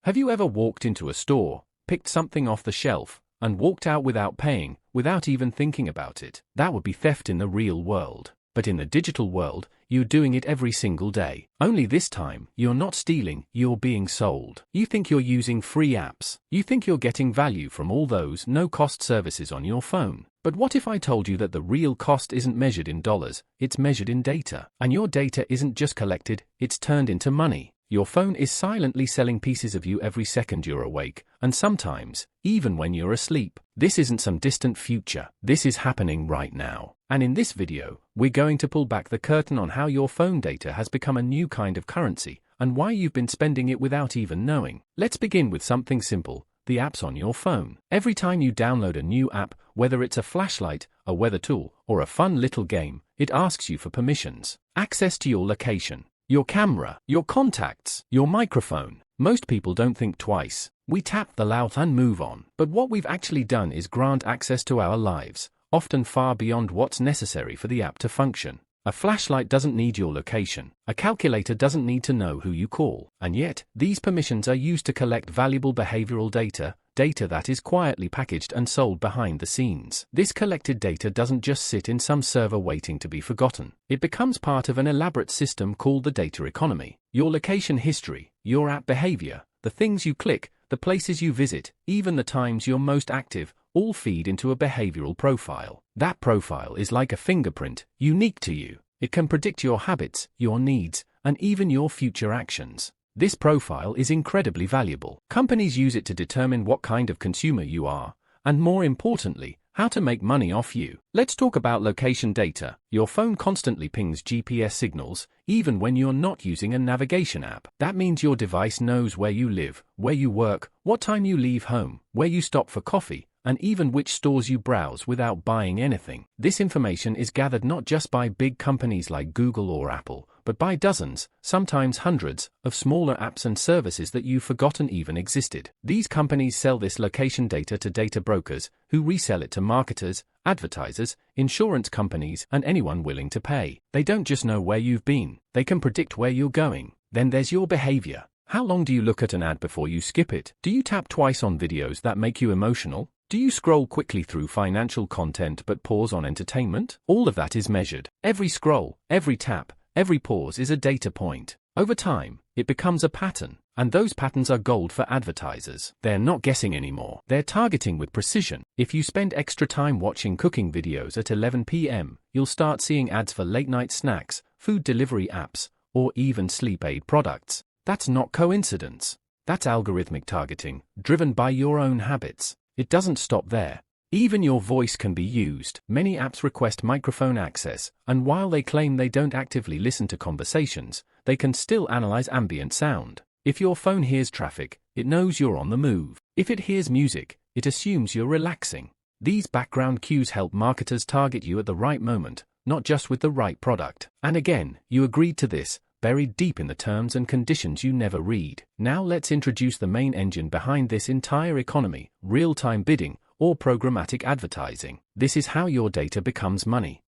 Have you ever walked into a store, picked something off the shelf, and walked out without paying, without even thinking about it? That would be theft in the real world. But in the digital world, you're doing it every single day. Only this time, you're not stealing, you're being sold. You think you're using free apps. You think you're getting value from all those no-cost services on your phone. But what if I told you that the real cost isn't measured in dollars, it's measured in data? And your data isn't just collected, it's turned into money. Your phone is silently selling pieces of you every second you're awake, and sometimes, even when you're asleep. This isn't some distant future. This is happening right now. And in this video, we're going to pull back the curtain on how your phone data has become a new kind of currency, and why you've been spending it without even knowing. Let's begin with something simple: the apps on your phone. Every time you download a new app, whether it's a flashlight, a weather tool, or a fun little game, it asks you for permissions. Access to your location, your camera, your contacts, your microphone. Most people don't think twice. We tap the allow and move on. But what we've actually done is grant access to our lives, often far beyond what's necessary for the app to function. A flashlight doesn't need your location. A calculator doesn't need to know who you call. And yet, these permissions are used to collect valuable behavioral data, data that is quietly packaged and sold behind the scenes. This collected data doesn't just sit in some server waiting to be forgotten. It becomes part of an elaborate system called the data economy. Your location history, your app behavior, the things you click, the places you visit, even the times you're most active, all feed into a behavioral profile. That profile is like a fingerprint, unique to you. It can predict your habits, your needs, and even your future actions. This profile is incredibly valuable. Companies use it to determine what kind of consumer you are, and more importantly, how to make money off you. Let's talk about location data. Your phone constantly pings GPS signals, even when you're not using a navigation app. That means your device knows where you live, where you work, what time you leave home, where you stop for coffee, and even which stores you browse without buying anything. This information is gathered not just by big companies like Google or Apple, but by dozens, sometimes hundreds, of smaller apps and services that you've forgotten even existed. These companies sell this location data to data brokers, who resell it to marketers, advertisers, insurance companies, and anyone willing to pay. They don't just know where you've been, they can predict where you're going. Then there's your behavior. How long do you look at an ad before you skip it? Do you tap twice on videos that make you emotional? Do you scroll quickly through financial content but pause on entertainment? All of that is measured. Every scroll, every tap, every pause is a data point. Over time, it becomes a pattern, and those patterns are gold for advertisers. They're not guessing anymore. They're targeting with precision. If you spend extra time watching cooking videos at 11 p.m., you'll start seeing ads for late-night snacks, food delivery apps, or even sleep aid products. That's not coincidence. That's algorithmic targeting, driven by your own habits. It doesn't stop there. Even your voice can be used. Many apps request microphone access, and while they claim they don't actively listen to conversations, they can still analyze ambient sound. If your phone hears traffic, it knows you're on the move. If it hears music, it assumes you're relaxing. These background cues help marketers target you at the right moment, not just with the right product. And again, you agreed to this, buried deep in the terms and conditions you never read. Now let's introduce the main engine behind this entire economy: real-time bidding, or programmatic advertising. This is how your data becomes money.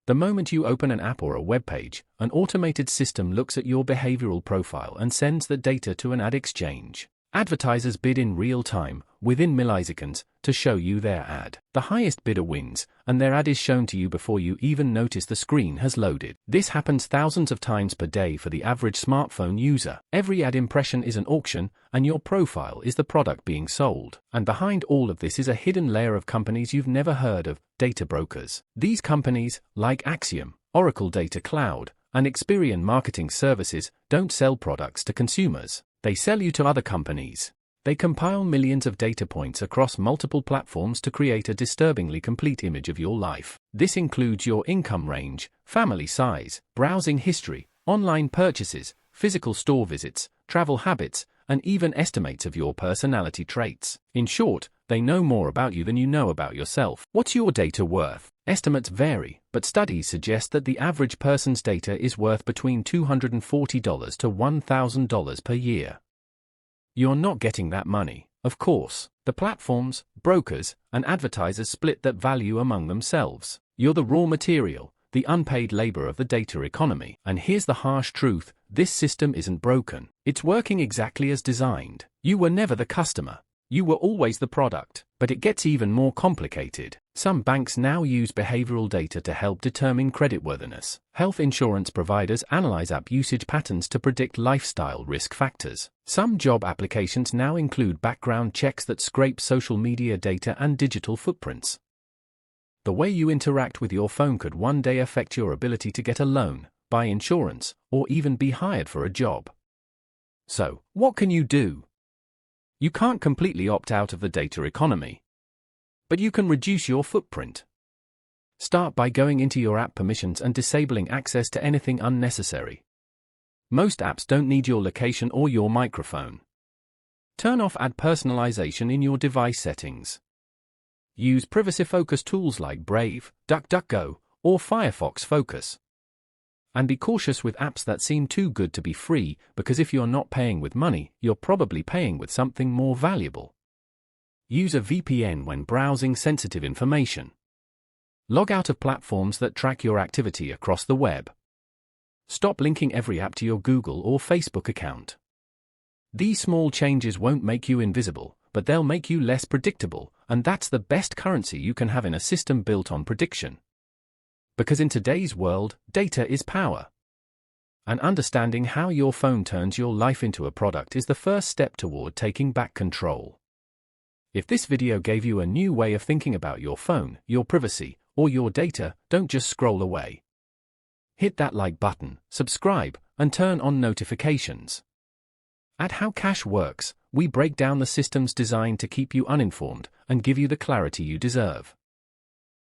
The moment you open an app or a web page, an automated system looks at your behavioral profile and sends the data to an ad exchange. Advertisers bid in real time, within milliseconds, to show you their ad. The highest bidder wins, and their ad is shown to you before you even notice the screen has loaded. This happens thousands of times per day for the average smartphone user. Every ad impression is an auction, and your profile is the product being sold. And behind all of this is a hidden layer of companies you've never heard of: data brokers. These companies, like Acxiom, Oracle Data Cloud, and Experian Marketing Services, don't sell products to consumers. They sell you to other companies. They compile millions of data points across multiple platforms to create a disturbingly complete image of your life. This includes your income range, family size, browsing history, online purchases, physical store visits, travel habits, and even estimates of your personality traits. In short, they know more about you than you know about yourself. What's your data worth? Estimates vary, but studies suggest that the average person's data is worth between $240 to $1,000 per year. You're not getting that money, of course. The platforms, brokers, and advertisers split that value among themselves. You're the raw material, the unpaid labor of the data economy. And here's the harsh truth: this system isn't broken. It's working exactly as designed. You were never the customer. You were always the product. But it gets even more complicated. Some banks now use behavioral data to help determine creditworthiness. Health insurance providers analyze app usage patterns to predict lifestyle risk factors. Some job applications now include background checks that scrape social media data and digital footprints. The way you interact with your phone could one day affect your ability to get a loan, buy insurance, or even be hired for a job. So, what can you do? You can't completely opt out of the data economy, but you can reduce your footprint. Start by going into your app permissions and disabling access to anything unnecessary. Most apps don't need your location or your microphone. Turn off ad personalization in your device settings. Use privacy-focused tools like Brave, DuckDuckGo, or Firefox Focus. And be cautious with apps that seem too good to be free, because if you're not paying with money, you're probably paying with something more valuable. Use a VPN when browsing sensitive information. Log out of platforms that track your activity across the web. Stop linking every app to your Google or Facebook account. These small changes won't make you invisible, but they'll make you less predictable, and that's the best currency you can have in a system built on prediction. Because in today's world, data is power. And understanding how your phone turns your life into a product is the first step toward taking back control. If this video gave you a new way of thinking about your phone, your privacy, or your data, don't just scroll away. Hit that like button, subscribe, and turn on notifications. At How Cash Works, we break down the systems designed to keep you uninformed and give you the clarity you deserve.